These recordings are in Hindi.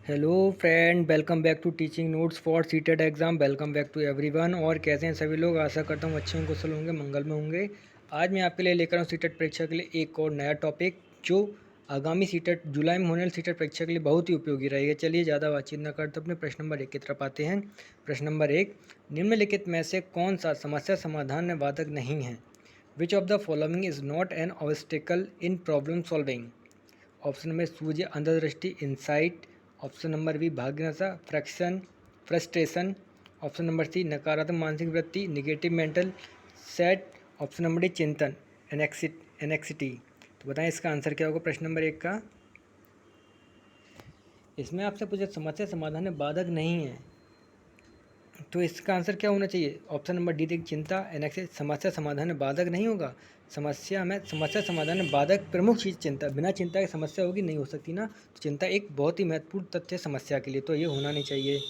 Hello friend, welcome back to teaching notes for CTET exam. Welcome back to everyone. और कैसे हैं सभी लोग? आशा करता हूँ अच्छे होंगे, कुशल होंगे, मंगल में होंगे। आज मैं आपके लिए लेकर आऊँ सीटेट परीक्षा के लिए एक और नया टॉपिक, जो आगामी सीटेट जुलाई में होने वाली सीटेट परीक्षा के लिए बहुत ही उपयोगी रहेगा। चलिए ज़्यादा बातचीत न करते अपने प्रश्न नंबर 1 की तरफ आते हैं। प्रश्न नंबर 1, निम्नलिखित में से कौन सा समस्या समाधान में बाधक नहीं है? Which of the following is not an obstacle in problem solving? Option number सूझ अंतर्दृष्टि इंसाइट। ऑप्शन नंबर बी भाग्यनशा फ्रस्ट्रेशन। ऑप्शन नंबर सी नकारात्मक मानसिक वृत्ति negative mental set. Option number D चिंतन एनेक्सिटी। तो बताएं इसका आंसर क्या होगा प्रश्न नंबर 1 का। इसमें आपसे पूछा समस्या समाधान में बाधक नहीं है, तो इसका आंसर क्या होना चाहिए? ऑप्शन नंबर डी देखिए, चिंता एनेक्सिटी। समस्या समाधान में बाधक नहीं होगा। समस्या समाधान में बाधक प्रमुख चीज़ चिंता। बिना चिंता की समस्या होगी नहीं हो सकती ना। तो चिंता एक बहुत ही महत्वपूर्ण तथ्य है समस्या के लिए, तो ये होना नहीं चाहिए।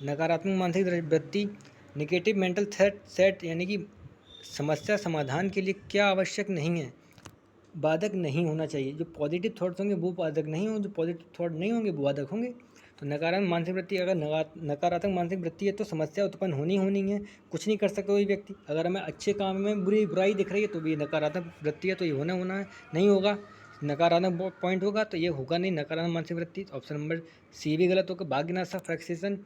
नकारात्मक मानसिक वृत्ति निगेटिव मेंटल सेट, यानी कि समस्या समाधान के लिए क्या आवश्यक नहीं है, बाधक नहीं होना चाहिए। जो पॉजिटिव थॉट्स होंगे वो बाधक नहीं होंगे, जो पॉजिटिव थॉट नहीं होंगे वो बाधक होंगे। तो नकारात्मक मानसिक वृत्ति, अगर नकारात्मक मानसिक वृत्ति है तो समस्या उत्पन्न होनी है। कुछ नहीं कर सकता कोई व्यक्ति। अगर हमें अच्छे काम में बुराई दिख रही है तो भी नकारात्मक वृत्ति है, तो ये होना है, नहीं होगा। नकारात्मक पॉइंट होगा तो ये होगा नहीं नकारात्मक मानसिक वृत्ति। ऑप्शन नंबर सी भी गलत होगा। भाग्यनाशा फ्रस्ट्रेशन,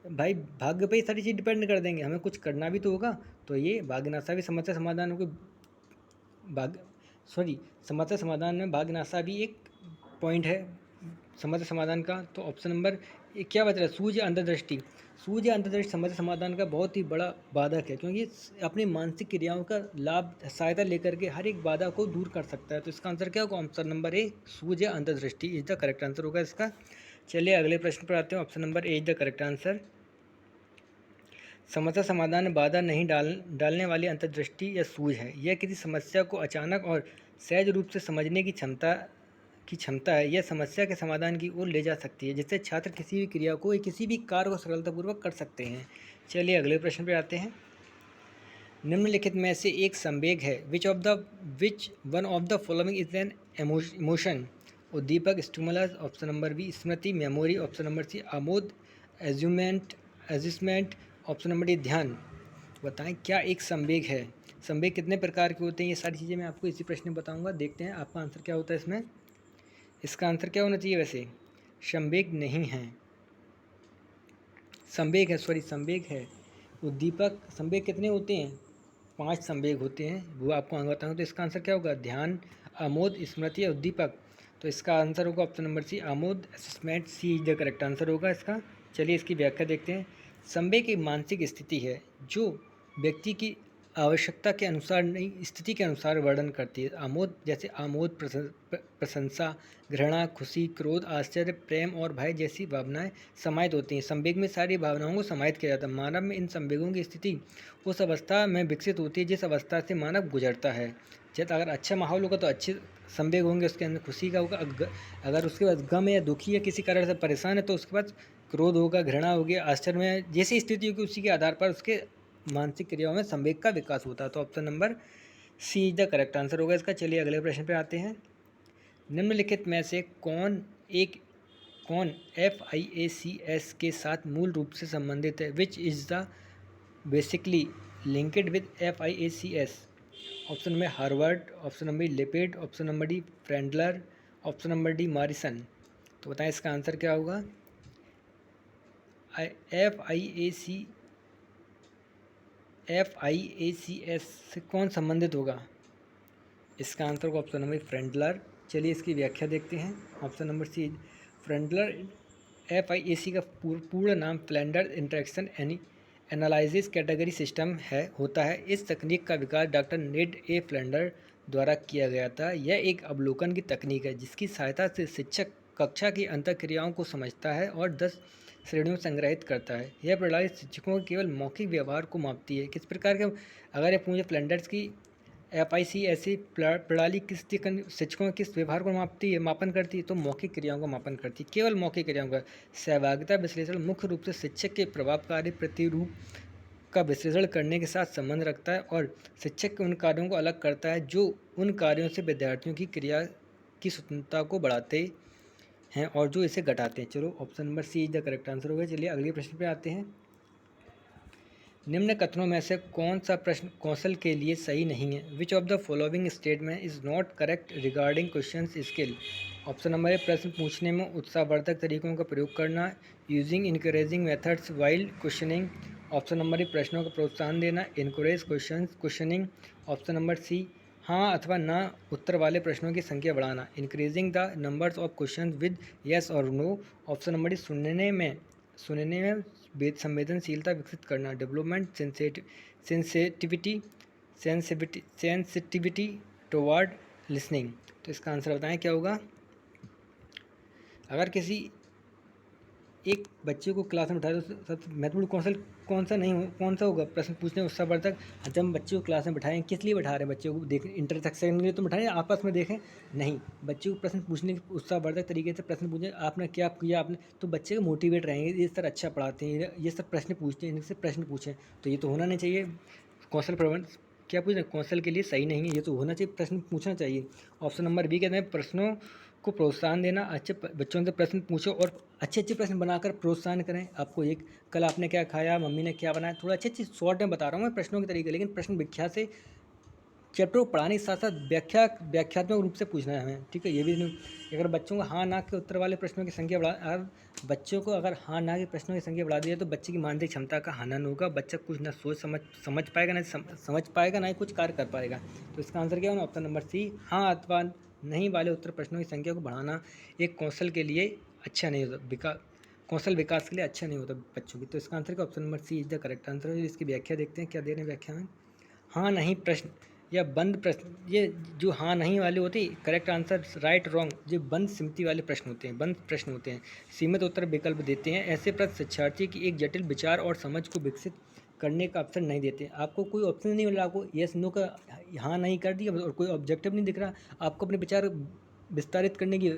भाई भाग्य पे ही सारी चीज़ डिपेंड कर देंगे, हमें कुछ करना भी तो होगा। तो ये भाग्यनाशा भी समस्या समाधान होगी। भाग्य समस्या समाधान में भाग्यनाशा भी एक पॉइंट है समस्या समाधान का। तो ऑप्शन नंबर क्या बच रहा है? सूझ अंतर्दृष्टि। सूझ अंतर्दृष्टि समस्या समाधान का बहुत ही बड़ा बाधक है, क्योंकि अपनी मानसिक क्रियाओं का लाभ सहायता लेकर के हर एक बाधा को दूर कर सकता है। तो इसका आंसर क्या होगा? ऑप्शन नंबर ए सूझ अंतर्दृष्टि इज द करेक्ट आंसर होगा इसका। चलिए अगले प्रश्न पर आते हैं। Option number A is the correct answer. समस्या समाधान में बाधा नहीं डालने वाली अंतर्दृष्टि या सूझ है। यह किसी समस्या को अचानक और सहज रूप से समझने की क्षमता है। यह समस्या के समाधान की ओर ले जा सकती है, जिससे छात्र किसी भी क्रिया को या किसी भी कार्य को सरलतापूर्वक कर सकते हैं। चलिए अगले प्रश्न पे आते हैं। निम्नलिखित में से एक संवेग है। Which one of the following is an emotion? उद्दीपक स्टिमुलस। ऑप्शन नंबर बी स्मृति मेमोरी। ऑप्शन नंबर सी आमोद एज्यूसमेंट। ऑप्शन नंबर डी ध्यान। बताएं क्या एक संवेग है? संवेग कितने प्रकार के होते हैं? ये सारी चीज़ें मैं आपको इसी प्रश्न में बताऊंगा। देखते हैं आपका आंसर क्या होता है इसमें। इसका आंसर क्या होना चाहिए वैसे? संवेग नहीं है, संवेग है। उद्दीपक संवेग कितने होते हैं? 5 संवेग होते हैं, वो आपको आगे बताऊँ। तो इसका आंसर क्या होगा? ध्यान, आमोद, स्मृति या उद्दीपक। तो इसका आंसर होगा ऑप्शन नंबर सी आमोद assessment. C is the correct answer होगा इसका। चलिए इसकी व्याख्या देखते हैं। संवेग एक मानसिक स्थिति है जो व्यक्ति की आवश्यकता के अनुसार नहीं, स्थिति के अनुसार वर्णन करती है। आमोद जैसे आमोद प्रशंसा, घृणा, खुशी, क्रोध, आश्चर्य, प्रेम और भय जैसी भावनाएं समाहित होती हैं। संवेग में सारी भावनाओं को समाहित किया जाता है। मानव में इन संवेगों की स्थिति उस अवस्था में विकसित होती है जिस अवस्था से मानव गुजरता है। जैसे अगर अच्छा माहौल होगा तो अच्छे संवेग होंगे, उसके अंदर खुशी का होगा। अगर उसके पास गम है या दुखी है, किसी कारण से परेशान है, तो उसके पास क्रोध होगा, घृणा होगी, आश्चर्य में जैसी स्थिति होगी उसी के आधार पर उसके मानसिक क्रियाओं में संवेग का विकास होता है। तो option number C is the correct answer होगा इसका। चलिए अगले प्रश्न पे आते हैं। निम्नलिखित में से कौन FIACS के साथ मूल रूप से संबंधित है? Which is the basically linked with FIACS? Option number Harvard. Option number lipid. Option number D फ्रेंडलर। Option number D Morrison. तो बताएं इसका आंसर क्या होगा? FIACS से कौन संबंधित होगा? इसका आंसर होगा ऑप्शन नंबर फ्रेंडलर। चलिए इसकी व्याख्या देखते हैं। ऑप्शन नंबर सी फ्रेंडलर FIAC का पूर्ण नाम Flander interaction analysis category system होता है। इस तकनीक का विकास डॉक्टर नेड ए फ्लेंडर द्वारा किया गया था। यह एक अवलोकन की तकनीक है जिसकी सहायता से शिक्षक कक्षा की अंतःक्रियाओं को समझता है और 10 श्रेणियों में संग्रहित करता है। यह प्रणाली शिक्षकों के केवल मौखिक व्यवहार को मापती है। किस प्रकार के, अगर ये पूछे फ्लेंडर्स की FIAC प्रणाली शिक्षकों के किस व्यवहार को मापन करती है, तो मौखिक क्रियाओं का मापन करती है, केवल मौखिक क्रियाओं का। सहभागिता विश्लेषण मुख्य रूप से शिक्षक के प्रभावकारी प्रतिरूप का विश्लेषण करने के साथ संबंध रखता है और शिक्षक के उन कार्यों को अलग करता है जो उन कार्यों से विद्यार्थियों की क्रिया की स्वतंत्रता को बढ़ाते हैं और जो इसे घटाते हैं। चलो option number C is the correct answer होगा। चलिए अगले प्रश्न पे आते हैं। निम्न कथनों में से कौन सा प्रश्न कौशल के लिए सही नहीं है? Which of the following statement is not correct regarding question skill? Option number A, प्रश्न पूछने में उत्साहवर्धक तरीकों का प्रयोग करना, using encouraging methods while questioning. Option number A, प्रश्नों को प्रोत्साहन देना, encourage questioning. Option number C, हाँ अथवा ना उत्तर वाले प्रश्नों की संख्या बढ़ाना, increasing the numbers of question with yes और नो। ऑप्शन नंबर डी, सुनने में संवेदनशीलता विकसित करना, development sensitivity sensitivity toward listening. तो इसका आंसर बताएं क्या होगा। अगर किसी एक बच्चे को क्लास में बिठाए तो सबसे महत्वपूर्ण कौशल कौन सा होगा? प्रश्न पूछने उत्साहवर्धक। जब हम बच्चे को क्लास में बिठाएं, किस लिए बिठा रहे हैं? बच्चे को देखें, इंटरसेक्शन के लिए तो बिठाएं, आपस में देखें नहीं। बच्चे को प्रश्न पूछने की उत्साहवर्धक तरीके से प्रश्न पूछें, आपने क्या किया आपने, तो बच्चे को मोटिवेट रहेंगे, ये सर अच्छा पढ़ाते हैं, ये सब प्रश्न पूछते हैं, इनसे प्रश्न पूछें। तो ये तो होना नहीं चाहिए। कौशल प्रबंध क्या पूछ रहे हैं? कौशल के लिए सही नहीं है, ये तो होना चाहिए, प्रश्न पूछना चाहिए। ऑप्शन नंबर बी कहते हैं प्रश्नों को प्रोत्साहन देना, अच्छे बच्चों से प्रश्न पूछो और अच्छे अच्छे प्रश्न बनाकर प्रोत्साहन करें। आपको एक कल आपने क्या खाया, मम्मी ने क्या बनाया, थोड़ा अच्छे शॉर्ट में बता रहा हूँ मैं प्रश्नों के तरीके, लेकिन प्रश्न व्याख्या से चैप्टर को पढ़ाने के साथ साथ व्याख्यात्मक रूप से पूछना है हमें, ठीक है। ये भी नहीं, अगर बच्चों को हाँ ना के उत्तर वाले प्रश्नों की संख्या बढ़ा, अगर बच्चों को अगर हाँ ना के प्रश्नों की संख्या बढ़ा दी तो बच्चे की मानसिक क्षमता का हनन होगा, बच्चा कुछ ना सोच समझ पाएगा, ना समझ पाएगा, ना ही कुछ कार्य कर पाएगा। तो इसका आंसर क्या होगा? ऑप्शन नंबर सी, हाँ अथवा नहीं वाले उत्तर प्रश्नों की संख्या को बढ़ाना एक कौशल के लिए अच्छा नहीं होता, कौशल विकास के लिए अच्छा नहीं होता बच्चों की। तो इसका आंसर का option number C is the correct answer है। इसकी व्याख्या देखते हैं क्या दे रहे हैं व्याख्या में। हाँ नहीं प्रश्न या बंद प्रश्न, ये जो हाँ नहीं वाले होते हैं करेक्ट आंसर राइट रॉन्ग, जो बंद सिमती वाले प्रश्न होते हैं, बंद प्रश्न होते हैं, सीमित उत्तर विकल्प देते हैं। ऐसे प्रश्न शिक्षार्थी की एक जटिल विचार और समझ को विकसित करने का अवसर नहीं देते। आपको कोई ऑप्शन नहीं मिल रहा, आपको यस नो का हाँ नहीं कर दिया और कोई ऑब्जेक्टिव नहीं दिख रहा, आपको अपने विचार विस्तारित करने की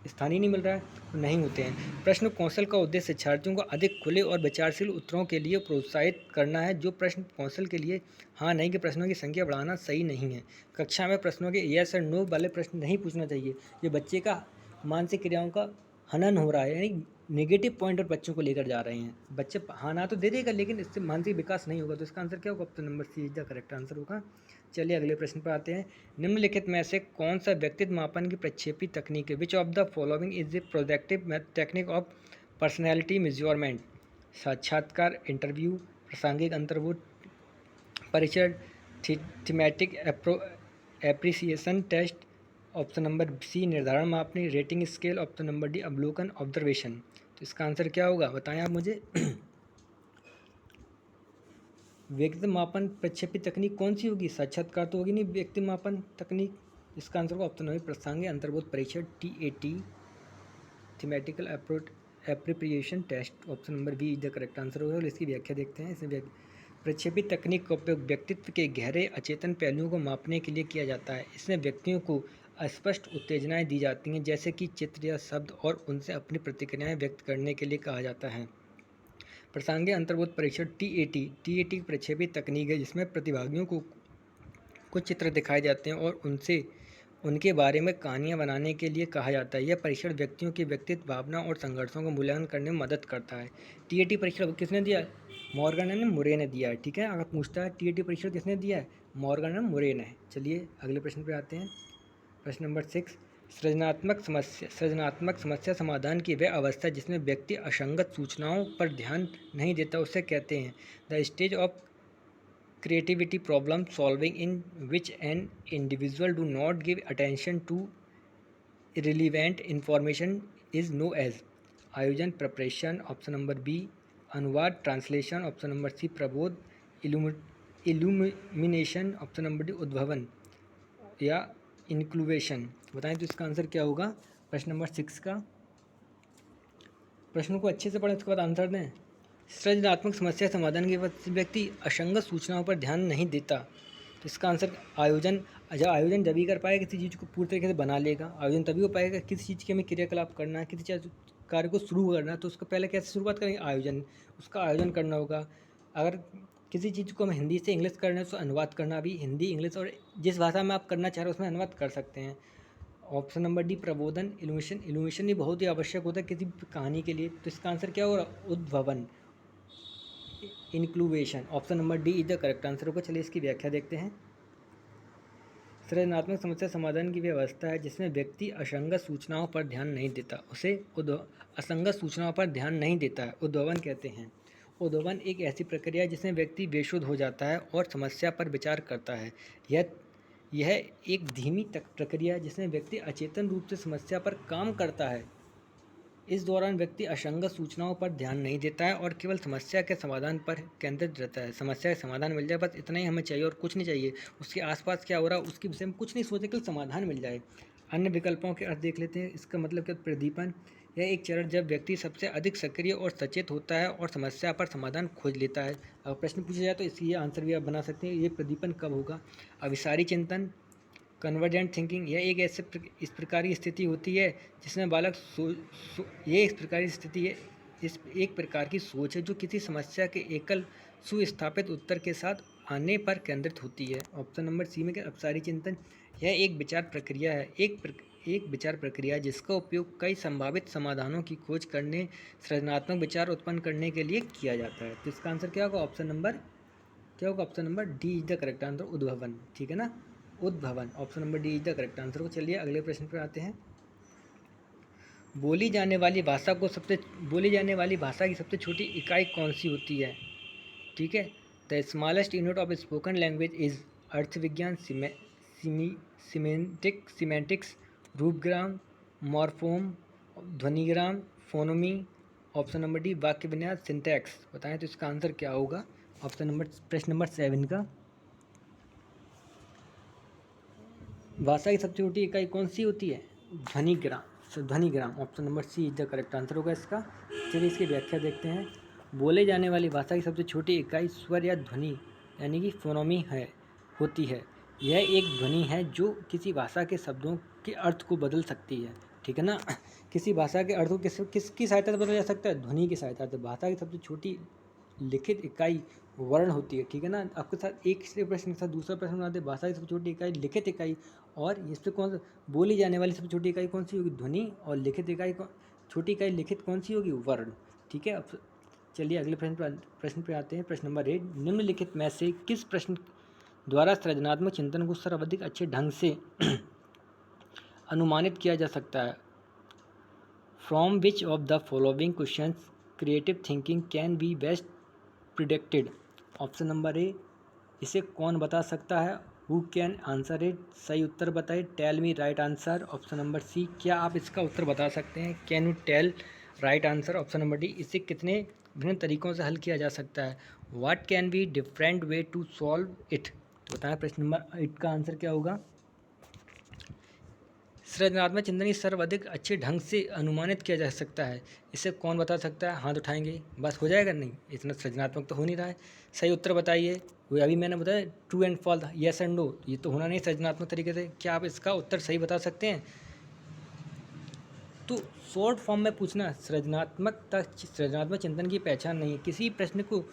स्थान ही नहीं मिल रहा है, तो नहीं होते हैं। प्रश्न कौशल का उद्देश्य शिक्षार्थियों को अधिक खुले और विचारशील उत्तरों के लिए प्रोत्साहित करना है। जो प्रश्न कौशल के लिए हाँ नहीं के प्रश्नों की संख्या बढ़ाना सही नहीं है। कक्षा में प्रश्नों के यस और नो वाले प्रश्न नहीं पूछना चाहिए। ये बच्चे का मानसिक क्रियाओं का हनन हो रहा है, यानी नेगेटिव पॉइंट और बच्चों को लेकर जा रहे हैं। बच्चे हाँ ना तो दे देगा, लेकिन इससे मानसिक विकास नहीं होगा। तो इसका आंसर क्या होगा? Option number C is the correct answer होगा। चलिए अगले प्रश्न पर आते हैं। निम्नलिखित में से कौन सा व्यक्तित्व मापन की प्रक्षेपी तकनीक है? Which of the following is the projective technique of personality measurement? साक्षात्कार, इंटरव्यू, प्रासंगिक अंतर्बोध परीक्षण, thematic appreciation test. Option number C निर्धारण मापनी, rating scale. Option number D अवलोकन ऑब्जर्वेशन। तो इसका आंसर क्या होगा बताएं आप मुझे। व्यक्तित्व मापन प्रक्षेपित तकनीक कौन सी होगी? साक्षात्कार तो होगी नहीं व्यक्तित्व मापन तकनीक। इसका आंसर होगा ऑप्शन नंबर प्रासंगिक अंतर्बोध परीक्षण, TAT thematical appropriation test. Option number B is the correct answer होगा। और इसकी व्याख्या देखते हैं। इसमें प्रक्षेपित तकनीक का उपयोग व्यक्तित्व के गहरे अचेतन पहलुओं को मापने के लिए किया जाता है। इसमें व्यक्तियों को स्पष्ट उत्तेजनाएं दी जाती हैं, जैसे कि चित्र या शब्द, और उनसे अपनी प्रतिक्रियाएं व्यक्त करने के लिए कहा जाता है। प्रासंगिक अंतर्बोध परीक्षण TAT प्रक्षेपित तकनीक है, जिसमें प्रतिभागियों को कुछ चित्र दिखाए जाते हैं और उनसे उनके बारे में कहानियाँ बनाने के लिए कहा जाता है। यह परीक्षण व्यक्तियों की व्यक्तित्व, भावना और संघर्षों का मूल्यांकन करने में मदद करता है। TAT परीक्षण किसने दिया? मॉर्गन एंड मुरे ने दिया है, ठीक है। अगर पूछता है TAT परीक्षण किसने दिया है? मॉर्गन एंड मुरे ने। चलिए अगले प्रश्न पर आते हैं। प्रश्न नंबर 6, सृजनात्मक समस्या समाधान की वह अवस्था जिसमें व्यक्ति असंगत सूचनाओं पर ध्यान नहीं देता, उसे कहते हैं the stage of creativity problem solving in which an individual do not give attention to irrelevant information is known as आयोजन preparation। ऑप्शन नंबर बी अनुवाद ट्रांसलेशन। ऑप्शन नंबर सी प्रबोध इल्यूमिनेशन। ऑप्शन नंबर डी उद्भवन या इंक्लूवेशन। बताएं तो इसका आंसर क्या होगा प्रश्न नंबर 6 का। प्रश्न को अच्छे से पढ़ें, उसके बाद आंसर दें। सृजनात्मक समस्या समाधान के बाद व्यक्ति असंगत सूचनाओं पर ध्यान नहीं देता, तो इसका आंसर आयोजन जब ही कर पाएगा, किसी चीज़ को पूरी तरीके से बना लेगा। आयोजन तभी हो पाएगा किसी चीज़ के हमें क्रियाकलाप करना है, किसी चीज़ कार्य को शुरू करना है, तो उसको पहले कैसे शुरुआत करेंगे? आयोजन, उसका आयोजन करना होगा। अगर किसी चीज़ को हम हिंदी से इंग्लिश करना है तो अनुवाद करना भी हिंदी इंग्लिश और जिस भाषा में आप करना चाह रहे हो उसमें अनुवाद कर सकते हैं। ऑप्शन नंबर डी प्रबोधन, इल्यूमिनेशन। इल्यूमिनेशन भी बहुत ही आवश्यक होता है किसी कहानी के लिए, तो इसका आंसर क्या होगा? उद्भवन, incubation. Option number D is the correct answer होगा। चलिए इसकी व्याख्या देखते हैं। सृजनात्मक समस्या समाधान की व्यवस्था है जिसमें व्यक्ति असंगत सूचनाओं पर ध्यान नहीं देता, उसे असंगत सूचनाओं पर ध्यान नहीं देता है, उद्भवन कहते हैं। उद्भवन एक ऐसी प्रक्रिया है जिसमें व्यक्ति बेसुध हो जाता है और समस्या पर विचार करता है। यह एक धीमी प्रक्रिया है जिसमें व्यक्ति अचेतन रूप से समस्या पर काम करता है। इस दौरान व्यक्ति असंगत सूचनाओं पर ध्यान नहीं देता है और केवल समस्या के समाधान पर केंद्रित रहता है। समस्या का समाधान मिल जाए बस इतना ही हमें चाहिए और कुछ नहीं चाहिए। उसके आसपास क्या हो रहा है उसके विषय में कुछ नहीं सोचे, केवल समाधान मिल जाए। अन्य विकल्पों के अर्थ देख लेते हैं। इसका मतलब क्या? प्रदीपन, यह एक चरण जब व्यक्ति सबसे अधिक सक्रिय और सचेत होता है और समस्या पर समाधान खोज लेता है। अगर प्रश्न पूछा जाए तो इसकी ये आंसर भी आप बना सकते हैं। ये प्रदीपन कब होगा? अभिसारी चिंतन, कन्वर्जेंट थिंकिंग, यह एक इस प्रकार की स्थिति होती है जिसमें बालक ये इस प्रकार की स्थिति है, इस एक प्रकार की सोच है जो किसी समस्या के एकल सुस्थापित उत्तर के साथ आने पर केंद्रित होती है। ऑप्शन नंबर सी में क्या? अपसारी चिंतन, यह एक विचार प्रक्रिया है, एक विचार प्रक्रिया जिसका उपयोग कई संभावित समाधानों की खोज करने, सृजनात्मक विचार उत्पन्न करने के लिए किया जाता है। तो इसका आंसर क्या होगा? ऑप्शन नंबर क्या होगा? Option number D is the correct answer, उद्भवन। ठीक है ना, उद्भवन। Option number D is the correct answer को। चलिए अगले प्रश्न पर आते हैं। बोली जाने वाली भाषा की सबसे छोटी इकाई कौन सी होती है? ठीक है, the smallest unit of spoken language is अर्थ विज्ञान, सीमेंटिक्स, रूपग्राम, मॉर्फोम, ध्वनिग्राम, फोनोमी। ऑप्शन नंबर डी वाक्य विन्यास, सिंटैक्स। बताएं तो इसका आंसर क्या होगा? प्रश्न नंबर 7 का, भाषा की सबसे छोटी इकाई कौन सी होती है? ध्वनिग्राम। Option number C is the correct answer होगा इसका। चलिए इसकी व्याख्या देखते हैं। बोले जाने वाली भाषा की सबसे छोटी इकाई स्वर या ध्वनि यानी कि फोनोमी होती है। यह एक ध्वनि है जो किसी भाषा के शब्दों के अर्थ को बदल सकती है। ठीक है ना, किसी भाषा के अर्थ को किसकी सहायता से बदला जा सकता है? ध्वनि की सहायता से। भाषा की सबसे छोटी लिखित इकाई वर्ण होती है। ठीक है ना, आपके साथ एक से प्रश्न के साथ दूसरा प्रश्न बनाते हैं। भाषा की सबसे छोटी इकाई लिखित इकाई, और इस पर कौन बोली जाने वाली सबसे छोटी इकाई कौन सी होगी? ध्वनि। और लिखित इकाई छोटी इकाई लिखित कौन सी होगी? वर्ण। ठीक है, अब चलिए अगले प्रश्न पे आते हैं। प्रश्न नंबर 8, निम्नलिखित में से किस प्रश्न द्वारा सृजनात्मक चिंतन को सर्वाधिक अच्छे ढंग से अनुमानित किया जा सकता है? From which of the following questions creative thinking can be best predicted? Option number A, इसे कौन बता सकता है? Who can answer it? सही उत्तर बताइए, tell me right answer. Option number C, क्या आप इसका उत्तर बता सकते हैं? Can you tell right answer? Option number D, इसे कितने भिन्न तरीकों से हल किया जा सकता है? What can be different way to solve it? तो बताएं प्रश्न नंबर 8 का आंसर क्या होगा? सृजनात्मक चिंतन की सर्वाधिक अच्छे ढंग से अनुमानित किया जा सकता है, इसे कौन बता सकता है? हाथ उठाएंगे, बस हो जाएगा? नहीं, इतना सृजनात्मक तो हो नहीं रहा है। सही उत्तर बताइए। वो अभी मैंने बताया true and false, yes and no, ये तो होना नहीं सृजनात्मक तरीके से। क्या आप इसका उत्तर सही बता सकते हैं? तो शॉर्ट फॉर्म में पूछना, सृजनात्मक चिंतन की पहचान नहीं है। किसी प्रश्न को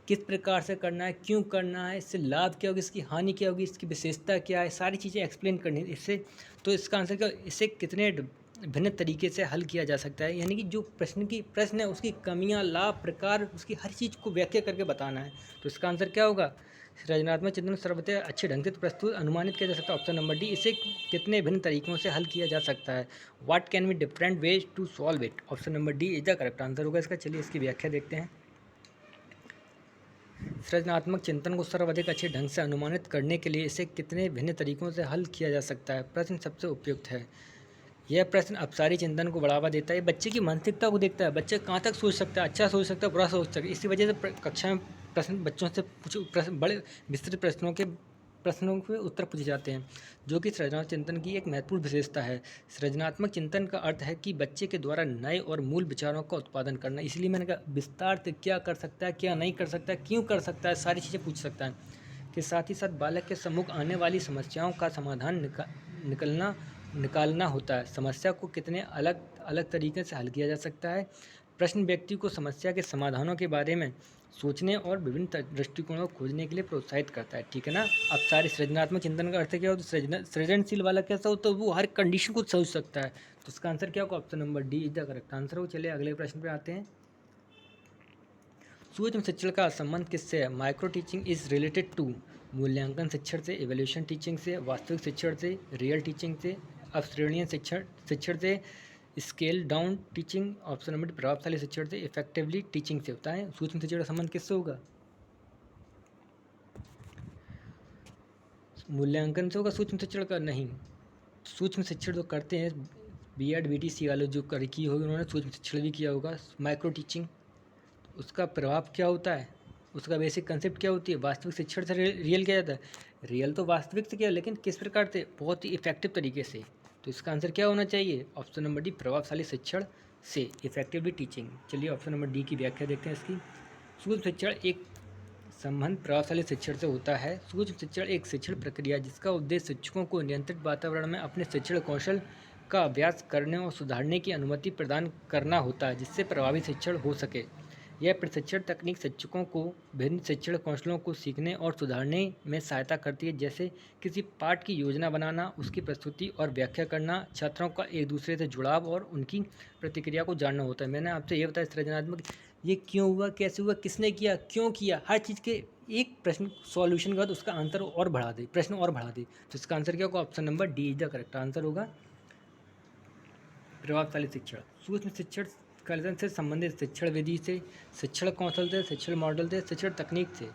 किस प्रकार से करना है, क्यों करना है, इससे लाभ क्या होगी, इसकी हानि क्या होगी, इसकी विशेषता क्या है, सारी चीज़ें एक्सप्लेन करनी है इससे। तो इसका आंसर क्या? इसे कितने भिन्न तरीके से हल किया जा सकता है, यानी कि जो प्रश्न है उसकी कमियां, लाभ, प्रकार, उसकी हर चीज़ को व्याख्या करके बताना है। तो इसका आंसर क्या होगा? सृजनात्मक चिंतन सर्वथा अच्छे ढंग से प्रस्तुत अनुमानित किया जा सकता है। ऑप्शन नंबर डी, इसे कितने भिन्न तरीकों से हल किया जा सकता है? What can be different ways to solve it? Option number D is the correct answer होगा इसका। चलिए इसकी व्याख्या देखते हैं। सृजनात्मक चिंतन को सर्वाधिक अच्छे ढंग से अनुमानित करने के लिए इसे कितने भिन्न तरीकों से हल किया जा सकता है? प्रश्न सबसे उपयुक्त है। यह प्रश्न अपसारी चिंतन को बढ़ावा देता है, बच्चे की मानसिकता को देखता है, बच्चे कहाँ तक सोच सकता है, अच्छा सोच सकता है, बुरा सोच सकता है। इसी वजह से कक्षा में प्रश्न बच्चों से बड़े विस्तृत प्रश्नों के उत्तर पूछे जाते हैं, जो कि सृजनात्मक चिंतन की एक महत्वपूर्ण विशेषता है। सृजनात्मक चिंतन का अर्थ है कि बच्चे के द्वारा नए और मूल विचारों का उत्पादन करना। इसलिए मैंने कहा विस्तार से क्या कर सकता है, क्या नहीं कर सकता है, क्यों कर सकता है, सारी चीज़ें पूछ सकता है। के साथ ही साथ बालक के सम्मुख आने वाली समस्याओं का समाधान निकालना होता है। समस्या को कितने अलग अलग तरीके से हल किया जा सकता है। प्रश्न व्यक्ति को समस्या के समाधानों के बारे में सोचने और विभिन्न दृष्टिकोणों को खोजने के लिए प्रोत्साहित करता है, ठीक है ना। अब सारे सृजनात्मक चिंतन का अर्थ क्या हो, तो सृजनशील वाला कैसा हो, तो वो हर कंडीशन को सोच सकता है। तो इसका आंसर क्या होगा, option number D is the correct answer हो। चलिए अगले प्रश्न पे आते हैं। सूक्ष्म शिक्षण का संबंध किससे है, micro teaching is related to मूल्यांकन शिक्षण से, इवैल्यूएशन टीचिंग से, वास्तविक शिक्षण से, रियल टीचिंग से, अवश्रेणीय शिक्षण से, scale down teaching, option number प्रभावशाली शिक्षण से, इफेक्टिवली टीचिंग से होता है। सूक्ष्म शिक्षण का संबंध किससे होगा, मूल्यांकन से होगा सूक्ष्म शिक्षण का, नहीं। सूक्ष्म शिक्षण जो करते हैं B.Ed BTC वाले जो कर की होगी उन्होंने सूक्ष्म शिक्षण भी किया होगा। माइक्रो टीचिंग, उसका प्रभाव क्या होता है, उसका बेसिक कंसेप्ट क्या होती है, वास्तविक शिक्षण से रियल क्या जाता है, रियल तो वास्तविक से क्या, लेकिन किस प्रकार से, बहुत ही इफेक्टिव तरीके से। तो इसका आंसर क्या होना चाहिए, ऑप्शन नंबर डी प्रभावशाली शिक्षण से, इफेक्टिवली टीचिंग। चलिए ऑप्शन नंबर डी की व्याख्या देखते हैं इसकी। सूक्ष्म शिक्षण एक संबंध प्रभावशाली शिक्षण से होता है। सूक्ष्म शिक्षण एक शिक्षण प्रक्रिया जिसका उद्देश्य शिक्षकों को नियंत्रित वातावरण में अपने शिक्षण कौशल का अभ्यास करने और सुधारने की अनुमति प्रदान करना होता है, जिससे प्रभावी शिक्षण हो सके। यह प्रशिक्षण तकनीक शिक्षकों को विभिन्न शिक्षण कौशलों को सीखने और सुधारने में सहायता करती है, जैसे किसी पाठ की योजना बनाना, उसकी प्रस्तुति और व्याख्या करना, छात्रों का एक दूसरे से जुड़ाव और उनकी प्रतिक्रिया को जानना होता है। मैंने आपसे ये बताया सृजनात्मक, ये क्यों हुआ, कैसे हुआ, किसने किया, क्यों किया, हर चीज़ के एक प्रश्न सॉल्यूशन के बाद उसका आंसर और बढ़ा दे, प्रश्न और बढ़ा दे। तो इसका आंसर क्या होगा, option number D is the correct answer होगा, प्रभावशाली शिक्षण। सूक्ष्म शिक्षण कल्चर से संबंधित शिक्षण विधि से, शिक्षण कौशल से, शिक्षण मॉडल से, शिक्षण तकनीक से।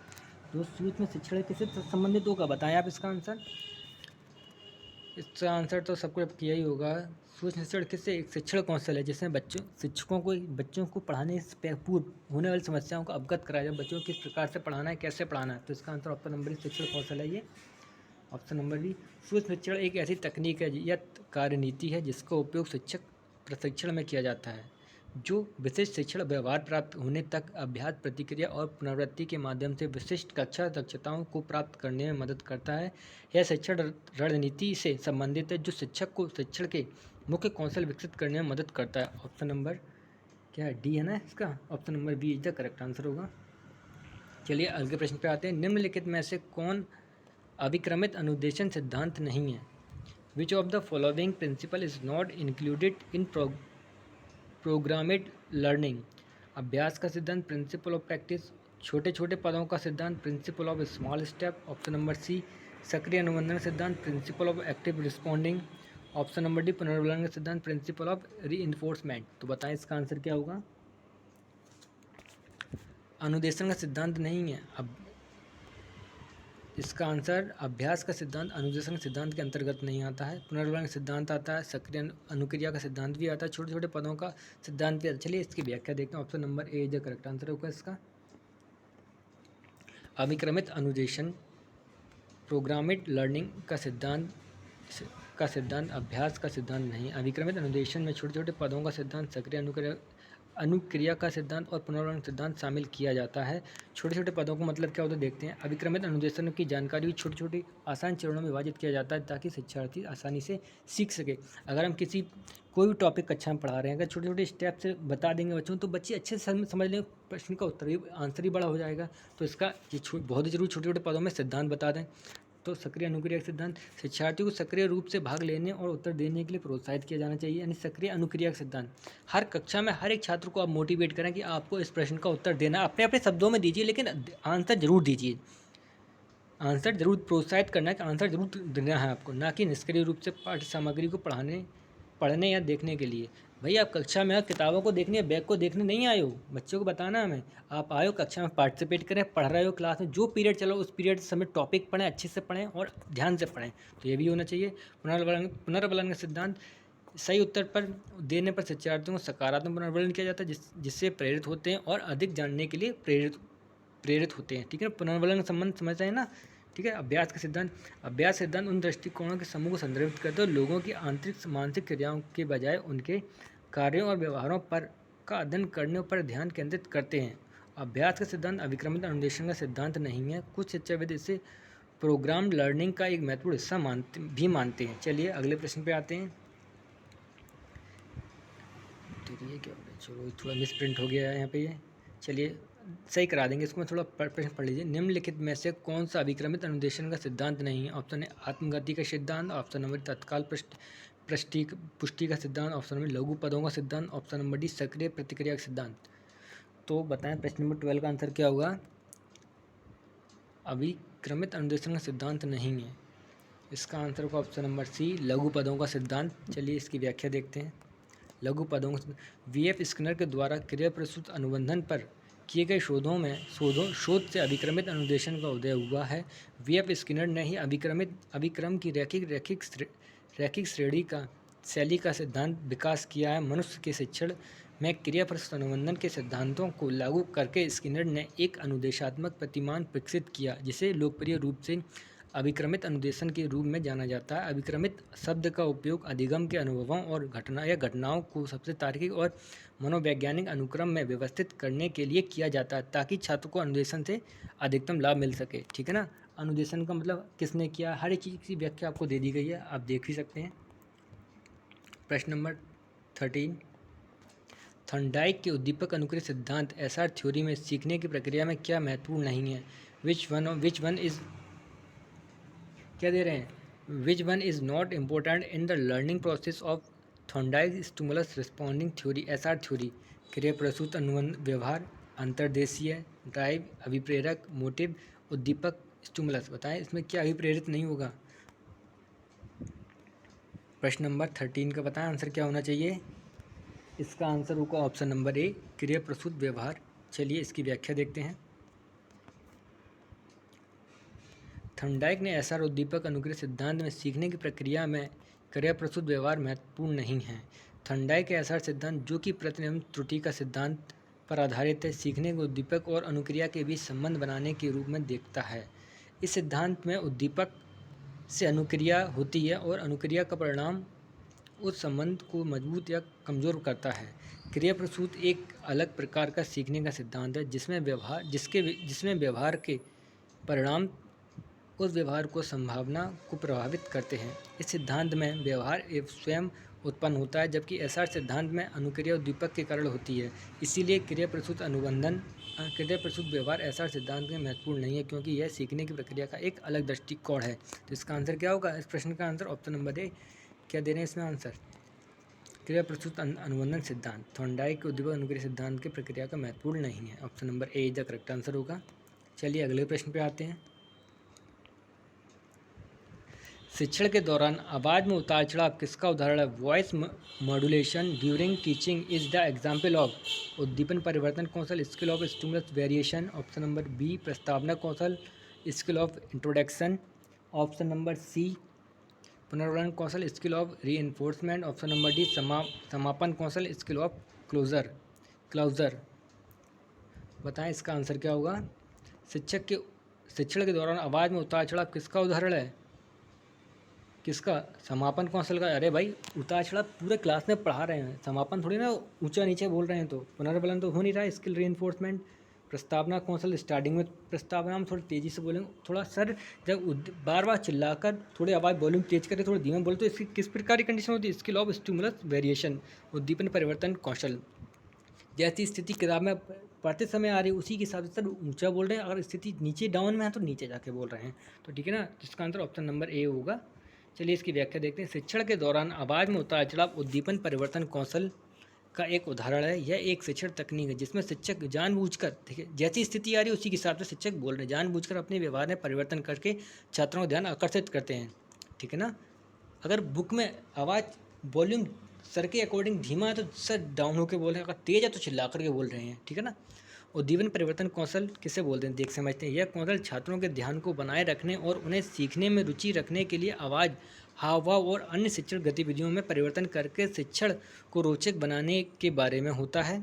जो सूक्ष्म शिक्षण किससे संबंधित होगा, बताएं आप इसका आंसर। इसका आंसर तो सबको किया ही होगा। सूक्ष्म शिक्षण किससे, एक शिक्षण कौशल है जिसमें बच्चों को पढ़ाने से पूर्व होने वाली समस्याओं को अवगत कराया जाए, बच्चों को किस प्रकार से पढ़ाना है, कैसे पढ़ाना है। तो इसका आंसर ऑप्शन नंबर शिक्षण कौशल है, ये ऑप्शन नंबर बी। सूक्ष्म शिक्षण एक ऐसी तकनीक है या कार्यनीति है जिसका उपयोग शिक्षक प्रशिक्षण में किया जाता है, जो विशिष्ट शिक्षण व्यवहार प्राप्त होने तक अभ्यास, प्रतिक्रिया और पुनरावृत्ति के माध्यम से विशिष्ट कक्षा दक्षताओं को प्राप्त करने में मदद करता है। यह शिक्षण रणनीति से संबंधित है जो शिक्षक को शिक्षण के मुख्य कौशल विकसित करने में मदद करता है। ऑप्शन नंबर क्या है, डी है ना इसका, option number B is the correct answer होगा। चलिए अगले प्रश्न पे आते हैं। निम्नलिखित में से कौन अभिक्रमित अनुदेशन सिद्धांत नहीं है, which of the following principle is not included in programmed learning. अभ्यास का सिद्धांत, प्रिंसिपल ऑफ प्रैक्टिस, छोटे छोटे पदों का सिद्धांत, principle of small step, option number C सक्रिय अनुबंधन सिद्धांत, principle of active responding, option number D पुनर्वलन का सिद्धांत, प्रिंसिपल ऑफ रीइंफोर्समेंट। तो बताएं इसका आंसर क्या होगा, अनुदेशन का सिद्धांत नहीं है। अब इसका आंसर अभ्यास का सिद्धांत अनुदेशन के सिद्धांत के अंतर्गत नहीं आता है। पुनर्वलन का सिद्धांत आता है, सक्रिय अनुक्रिया का सिद्धांत भी आता है, छोटे छोटे पदों का सिद्धांत भी आता है। चलिए इसकी व्याख्या देखते हैं। ऑप्शन नंबर ए जो करेक्ट आंसर होगा इसका। अभिक्रमित अनुदेशन प्रोग्रामेड लर्निंग का सिद्धांत अभ्यास का सिद्धांत नहीं। अभिक्रमित अनुदेशन में छोटे छोटे पदों का सिद्धांत, सक्रिय अनुक्रिया का सिद्धांत और पुनर्वलन सिद्धांत शामिल किया जाता है। छोटे छोटे पदों का मतलब क्या होता है देखते हैं। अभिक्रमित अनुदेशन की जानकारी छोटी छोटी आसान चरणों में विभाजित किया जाता है ताकि शिक्षार्थी आसानी से सीख सके। अगर हम कोई भी टॉपिक कक्षा में पढ़ा रहे हैं, अगर छोटे छोटे स्टेप से बता देंगे बच्चों तो बच्चे अच्छे से समझ लेंगे, प्रश्न का उत्तर भी आंसर ही बड़ा हो जाएगा। तो इसका ये बहुत ही जरूरी छोटे छोटे पदों में सिद्धांत बता दें। तो सक्रिय अनुक्रिया का सिद्धांत, शिक्षार्थियों को सक्रिय रूप से भाग लेने और उत्तर देने के लिए प्रोत्साहित किया जाना चाहिए, यानी सक्रिय अनुक्रिया का सिद्धांत। हर कक्षा में हर एक छात्र को आप मोटिवेट करें कि आपको इस प्रश्न का उत्तर देना, अपने अपने शब्दों में दीजिए लेकिन आंसर जरूर दीजिए। आंसर जरूर प्रोत्साहित करना है कि आंसर जरूर देना है आपको, ना कि निष्क्रिय रूप से पाठ्य सामग्री को पढ़ने या देखने के लिए। भाई आप कक्षा में किताबों को देखने, बैग को देखने नहीं आए हो, बच्चों को बताना हमें। आप आए हो कक्षा में पार्टिसिपेट करें, पढ़ रहे हो क्लास में, जो पीरियड चलो उस पीरियड समय टॉपिक पढ़ें, अच्छे से पढ़ें और ध्यान से पढ़ें। तो ये भी होना चाहिए। पुनर्वलन का सिद्धांत, सही उत्तर पर देने पर शिक्षार्थियों को सकारात्मक पुनर्वलन किया जाता है जिससे प्रेरित होते हैं और अधिक जानने के लिए प्रेरित होते हैं। ठीक है, पुनर्वलन का संबंध समझते हैं ना। ठीक है, अभ्यास का सिद्धांत उन दृष्टिकोणों के समूह को संदर्भित करते हैं लोगों की आंतरिक मानसिक क्रियाओं के बजाय उनके कार्यों और व्यवहारों पर का अध्ययन करने पर ध्यान केंद्रित करते हैं। अभ्यास का सिद्धांत अभिक्रमित अनुदेशन का सिद्धांत नहीं है। कुछ शिक्षाविद इसे प्रोग्राम लर्निंग का एक महत्वपूर्ण हिस्सा मानते हैं। चलिए अगले प्रश्न पे आते हैं। चलो थोड़ा मिस प्रिंट हो गया है यहाँ पे ये। चलिए सही करा देंगे। इसको मैं थोड़ा प्रश्न पढ़ लीजिए। निम्नलिखित में से कौन सा अभिक्रमित अनुदेशन का सिद्धांत नहीं है? ऑप्शन ए आत्मगति का सिद्धांत, ऑप्शन नंबर तत्काल पुष्टि का सिद्धांत, ऑप्शन नंबर लघु पदों का सिद्धांत, ऑप्शन नंबर डी सक्रिय प्रतिक्रिया का सिद्धांत। तो बताएं प्रश्न नंबर 12 का आंसर क्या होगा? अभिक्रमित अनुदेशन का सिद्धांत नहीं है। इसका आंसर होगा ऑप्शन नंबर सी लघु पदों का सिद्धांत। चलिए इसकी व्याख्या देखते हैं। लघु पदों का वीएफ स्किनर के द्वारा क्रिया प्रस्तुत अनुबंधन पर किए गए शोध से अभिक्रमित अनुदेशन का उदय हुआ है। वीएफ स्किनर ने ही अभिक्रम की रैखिक श्रेणी का शैली का सिद्धांत विकास किया है। मनुष्य के शिक्षण में क्रिया प्रस्तुत अनुबंधन के सिद्धांतों को लागू करके स्किनर ने एक अनुदेशात्मक प्रतिमान विकसित किया, जिसे लोकप्रिय रूप से अभिक्रमित अनुदेशन के रूप में जाना जाता है। अभिक्रमित शब्द का उपयोग अधिगम के अनुभवों और घटनाओं को सबसे तार्किक और मनोवैज्ञानिक अनुक्रम में व्यवस्थित करने के लिए किया जाता है, ताकि छात्र को अनुदेशन से अधिकतम लाभ मिल सके। ठीक है ना। अनुदेशन का मतलब किसने किया, हर एक चीज़ की व्याख्या आपको दे दी गई है, आप देख भी सकते हैं। प्रश्न नंबर 13, थॉर्नडाइक के उद्दीपक अनुक्रिया सिद्धांत एसआर थ्योरी में सीखने की प्रक्रिया में क्या महत्वपूर्ण नहीं है? विच वन इज क्या दे रहे हैं? Which one is not important in the learning process of Thorndike stimulus responding theory SR theory? क्रिया प्रसूत अनुबंध व्यवहार, अंतर्देशीय, ड्राइव, अभिप्रेरक, मोटिव, उद्दीपक, स्टिमुलस। बताएं इसमें क्या अभिप्रेरित नहीं होगा? प्रश्न नंबर 13 का बताएं आंसर क्या होना चाहिए? इसका आंसर होगा ऑप्शन नंबर ए क्रिया प्रसूत व्यवहार। चलिए इसकी व्याख्या देखते हैं। थॉर्नडाइक ने एसआर उद्दीपक अनुक्रिया सिद्धांत में सीखने की प्रक्रिया में क्रिया प्रस्तुत व्यवहार महत्वपूर्ण नहीं है। थॉर्नडाइक के एसआर सिद्धांत, जो कि प्रतिनियम त्रुटि का सिद्धांत पर आधारित है, सीखने को उद्दीपक और अनुक्रिया के बीच संबंध बनाने के रूप में देखता है। इस सिद्धांत में उद्दीपक से अनुक्रिया होती है और अनुक्रिया का परिणाम उस संबंध को मजबूत या कमज़ोर करता है। क्रिया प्रसूत एक अलग प्रकार का सीखने का सिद्धांत है, जिसमें व्यवहार के परिणाम उस व्यवहार को संभावना को प्रभावित करते हैं। इस सिद्धांत में व्यवहार स्वयं उत्पन्न होता है, जबकि एसआर सिद्धांत में अनुक्रिया उद्दीपक के कारण होती है। इसीलिए क्रिया प्रसूत व्यवहार एसआर सिद्धांत में महत्वपूर्ण नहीं है, क्योंकि यह सीखने की प्रक्रिया का एक अलग दृष्टिकोण है। तो इसका आंसर क्या होगा? इस प्रश्न का आंसर ऑप्शन नंबर ए। क्या दे रहे हैं इसमें आंसर? क्रिया प्रसूत अनुबंधन सिद्धांत थॉर्नडाइक के उद्दीपक अनुक्रिया सिद्धांत की प्रक्रिया का महत्वपूर्ण नहीं है। Option number A is the correct answer होगा। चलिए अगले प्रश्न पे आते हैं। शिक्षण के दौरान आवाज़ में उतार चढ़ाव किसका उदाहरण है? Voice modulation during teaching is the example of उद्दीपन परिवर्तन कौशल skill of stimulus variation. Option number B प्रस्तावना कौशल skill of introduction. Option number C पुनर्वर्ण कौशल skill of reinforcement. Option number D समापन कौशल स्किल ऑफ क्लोजर। बताएं इसका आंसर क्या होगा? शिक्षण के दौरान आवाज़ में उतार चढ़ाव किसका उदाहरण है? किसका? समापन कौशल का। अरे भाई, उतार चढ़ाव पूरे क्लास में पढ़ा रहे हैं, समापन थोड़ी ना ऊंचा नीचे बोल रहे हैं। तो पुनर्बलन तो हो नहीं रहा है। स्किल रीइंफोर्समेंट, प्रस्तावना कौशल स्टार्टिंग में प्रस्तावना हम थोड़ी तेज़ी से बोलेंगे। थोड़ा सर जब बार बार चिल्लाकर थोड़ी आवाज़ वॉल्यूम तेज करें, थोड़ी धीमे बोले, तो इसकी किस प्रकार की कंडीशन होती है? स्किल ऑफ स्टिमुलस वेरिएशन, उद्दीपन परिवर्तन कौशल। जैसी स्थिति किताब में पढ़ते समय आ रही है, उसी के हिसाब से सर ऊंचा बोल रहे हैं। अगर स्थिति नीचे डाउन में है तो नीचे जाके बोल रहे हैं। तो ठीक है ना, जिसका आंसर ऑप्शन नंबर ए होगा। चलिए इसकी व्याख्या देखते हैं। शिक्षण के दौरान आवाज़ में उतार चढ़ाव उद्दीपन परिवर्तन कौशल का एक उदाहरण है। यह एक शिक्षण तकनीक है जिसमें शिक्षक जानबूझकर, ठीक है, जैसी स्थिति आ रही है उसी के हिसाब से शिक्षक बोल रहे हैं, जानबूझकर अपने व्यवहार में परिवर्तन करके छात्रों का ध्यान आकर्षित करते हैं। ठीक है ना। अगर बुक में आवाज़ वॉल्यूम सर के अकॉर्डिंग धीमा है तो सर डाउन होकर बोल रहे हैं, अगर तेज है तो चिल्ला करके बोल रहे हैं। ठीक है ना। उद्दीपन परिवर्तन कौशल किसे बोलते हैं? देख समझते हैं। यह कौशल छात्रों के ध्यान को बनाए रखने और उन्हें सीखने में रुचि रखने के लिए आवाज़, हाव भाव और अन्य शिक्षण गतिविधियों में परिवर्तन करके शिक्षण को रोचक बनाने के बारे में होता है।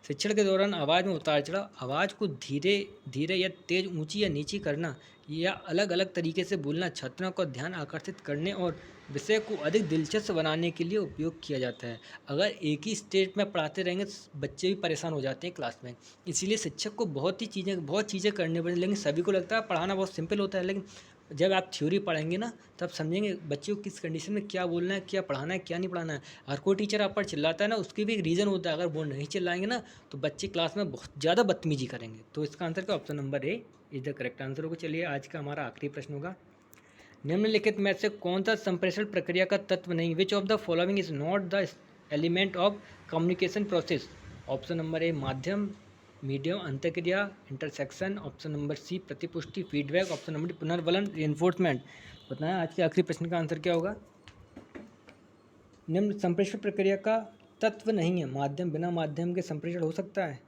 शिक्षण के दौरान आवाज़ में उतार चढ़ाव, आवाज़ को धीरे धीरे या तेज, ऊंची या नीची करना या अलग अलग तरीके से बोलना छात्रों का ध्यान आकर्षित करने और विषय को अधिक दिलचस्प बनाने के लिए उपयोग किया जाता है। अगर एक ही स्टेट में पढ़ाते रहेंगे तो बच्चे भी परेशान हो जाते हैं क्लास में। इसीलिए शिक्षक को बहुत चीज़ें करनी पड़ती, लेकिन सभी को लगता है पढ़ाना बहुत सिंपल होता है, लेकिन जब आप थ्योरी पढ़ेंगे ना तब समझेंगे बच्चे को किस कंडीशन में क्या बोलना है, क्या पढ़ाना है, क्या नहीं पढ़ाना है। हर कोई टीचर आप पर चिल्लाता है ना, उसके भी एक रीज़न होता है। अगर वो नहीं चिल्लाएंगे ना तो बच्चे क्लास में बहुत ज़्यादा बदतमीजी करेंगे। तो इसका आंसर क्या, option number A is the correct answer होगा। चलिए आज का हमारा आखिरी प्रश्न होगा, निम्नलिखित में से कौन सा संप्रेषण प्रक्रिया का तत्व नहीं, which of the following is not the element of communication process. Option number A माध्यम, मीडियम, अंतःक्रिया, इंटरसेक्शन। ऑप्शन नंबर सी प्रतिपुष्टि, फीडबैक। ऑप्शन नंबर डी पुनर्वलन, रिइंफोर्समेंट। बताएं आज के आखिरी प्रश्न का आंसर क्या होगा। निम्न संप्रेषण प्रक्रिया का तत्व नहीं है, माध्यम, बिना माध्यम के संप्रेषण हो सकता है।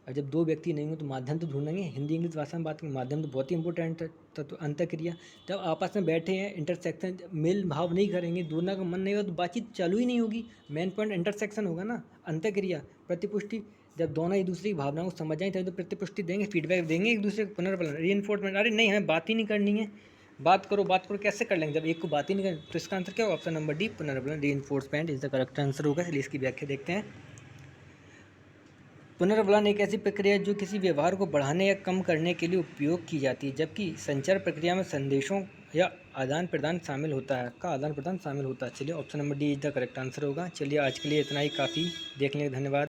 और जब दो व्यक्ति नहीं हो तो माध्यम तो ढूंढेंगे। हिंदी इंग्लिश भाषा में बात करें, माध्यम तो बहुत ही इंपॉर्टेंट है। तत्व अंतःक्रिया, जब आपस में बैठे हैं, इंटरसेक्शन, मेल भाव नहीं करेंगे, दोनों का मन नहीं होगा तो बातचीत चालू ही नहीं होगी। मेन पॉइंट इंटरसेक्शन होगा ना। अंतःक्रिया, प्रतिपुष्टि, जब दोनों एक दूसरे की भावनाओं को समझ जाएं तभी तो प्रतिपुष्टि देंगे, फीडबैक देंगे एक दूसरे को। पुनर्बलन, रीइंफोर्समेंट, अरे नहीं हमें बात ही नहीं करनी है, बात करो कैसे कर लेंगे जब एक को बात ही नहीं करनी। तो इसका आंसर क्या होगा, ऑप्शन नंबर डी पुनर्बलन, reinforcement is the correct answer होगा। चलिए इसकी व्याख्या देखते हैं। पुनर्वलन एक ऐसी प्रक्रिया है जो किसी व्यवहार को बढ़ाने या कम करने के लिए उपयोग की जाती है, जबकि संचार प्रक्रिया में संदेशों या आदान प्रदान शामिल होता है, का आदान प्रदान शामिल होता है। चलिए option number D is the correct answer होगा। चलिए आज के लिए इतना ही काफ़ी, देखने के लिए धन्यवाद।